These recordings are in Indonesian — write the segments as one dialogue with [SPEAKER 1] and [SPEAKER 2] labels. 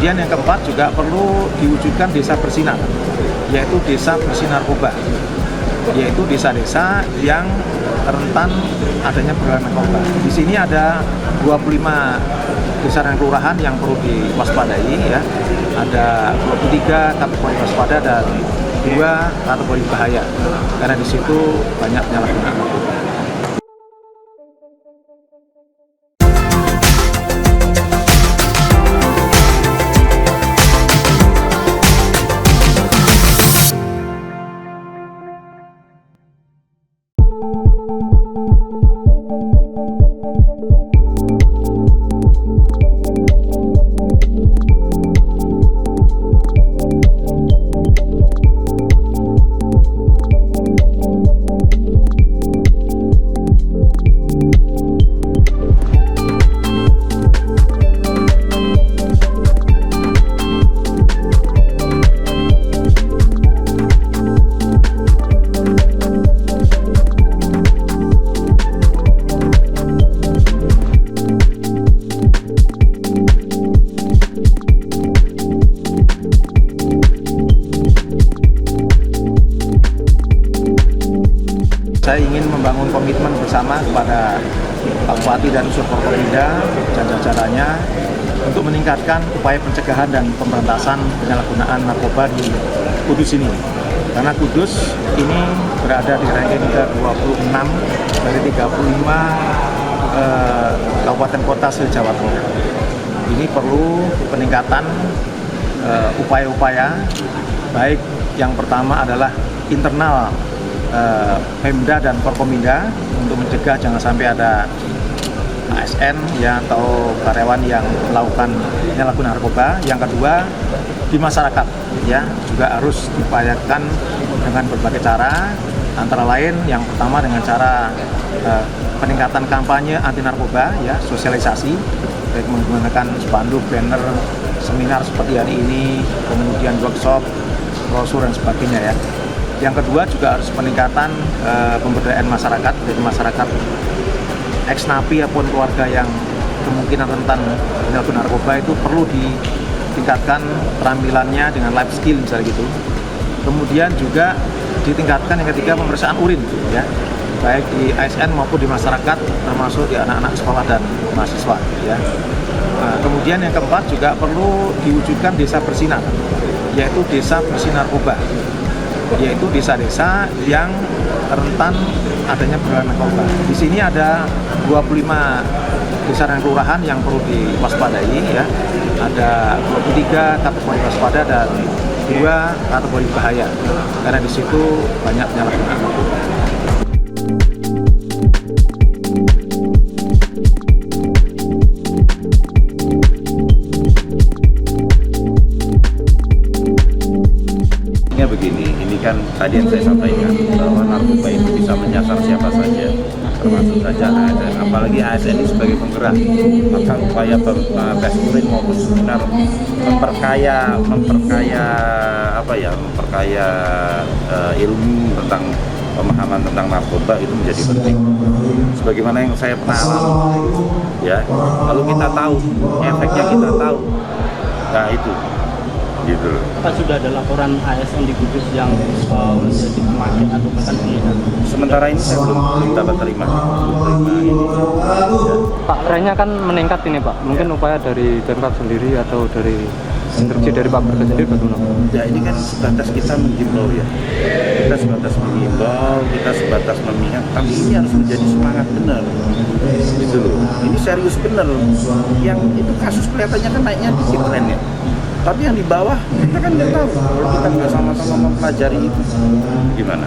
[SPEAKER 1] Kemudian yang keempat juga perlu diwujudkan desa bersinar, yaitu desa bersih narkoba, yaitu desa-desa yang rentan adanya pergerakan narkoba. Di sini ada 25 desa dan kelurahan yang perlu diwaspadai ya. Ada 23 kategori waspada dan 2 kategori bahaya. Karena di situ banyak penyalahgunaan narkoba. Saya ingin membangun komitmen bersama kepada Pak Bupati dan unsur Forkopimda dan jajarannya untuk meningkatkan upaya pencegahan dan pemberantasan penyalahgunaan narkoba di Kudus ini. Karena Kudus ini berada di ranking ke-26 dari 35 kabupaten kota se-Jawa Tengah. Ini perlu peningkatan upaya-upaya, baik yang pertama adalah internal Pemda dan Forkominda untuk mencegah jangan sampai ada ASN ya atau karyawan yang melakukan penyalahgunaan narkoba. Yang kedua di masyarakat ya juga harus diupayakan dengan berbagai cara, antara lain yang pertama dengan cara peningkatan kampanye anti narkoba ya, sosialisasi baik menggunakan spanduk, banner, seminar seperti hari ini, kemudian workshop, brosur dan sebagainya ya. Yang kedua juga harus peningkatan pemberdayaan masyarakat, dari masyarakat ex-napi ataupun keluarga yang kemungkinan rentan penyalahgunaan narkoba itu perlu ditingkatkan keterampilannya dengan life skill misalnya gitu. Kemudian juga ditingkatkan yang ketiga pemeriksaan urin ya, baik di ASN maupun di masyarakat, termasuk di anak-anak sekolah dan mahasiswa ya. Kemudian yang keempat juga perlu diwujudkan desa bersinar, yaitu desa bersih narkoba, yaitu desa-desa yang rentan adanya pergerakan narkoba. Di sini ada 25 desa dan kelurahan yang perlu diwaspadai ya. Ada 23 kategori waspada dan 2 kategori bahaya. Karena di situ banyak penyalahgunaan narkoba.
[SPEAKER 2] Begini, ini kan tadi yang saya sampaikan bahwa narkoba itu bisa menyasar siapa saja, termasuk saja ASN, apalagi ASN ini sebagai penggerak. Maka upaya tes urin maupun seminar memperkaya ilmu tentang pemahaman tentang narkoba itu menjadi penting. Sebagaimana yang saya pernah alami, ya, kalau kita tahu efeknya, kita tahu, nah itu. Gitu.
[SPEAKER 3] Apa sudah ada laporan ASN di Kudus yang menjadi pemakai atau bahkan pilihan?
[SPEAKER 2] Sementara ini saya belum dapat terima ini.
[SPEAKER 4] Pak, trennya kan meningkat ini Pak. Mungkin upaya dari Pemkab sendiri atau dari instruksi dari Pak Berkas sendiri bagaimana?
[SPEAKER 2] Ya ini kan sebatas kita menghimbau ya. Kita sebatas menghimbau, kita sebatas mengingat. Tapi ini harus menjadi semangat benar. Gitu loh. Ini serius benar. Yang itu kasus kelihatannya kan naiknya dikit trennya. Tapi yang di bawah kita kan nggak tahu kalau kita nggak sama-sama mempelajari itu gimana.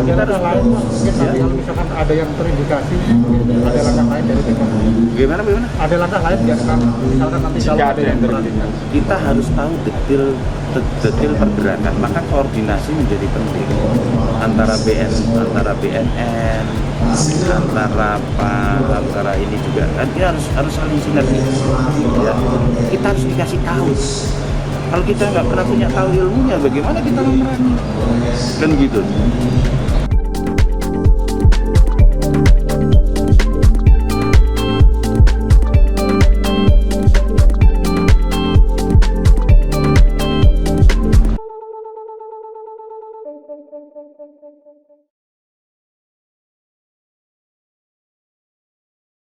[SPEAKER 5] Kita ada lain, kalau misalkan ada yang terindikasi, ada langkah lain dari PKP.
[SPEAKER 2] Gimana?
[SPEAKER 5] Ada langkah lain ya kan? Misalkan nanti kalau ada yang terindikasi.
[SPEAKER 2] Kita harus tahu detail pergerakan, maka koordinasi menjadi penting antara BNN, antara ini juga kan kita harus saling sinergi ya. Kita harus dikasih tahu. Kalau kita nggak pernah punya tahu ilmunya, bagaimana kita memerangi? Kan gitu.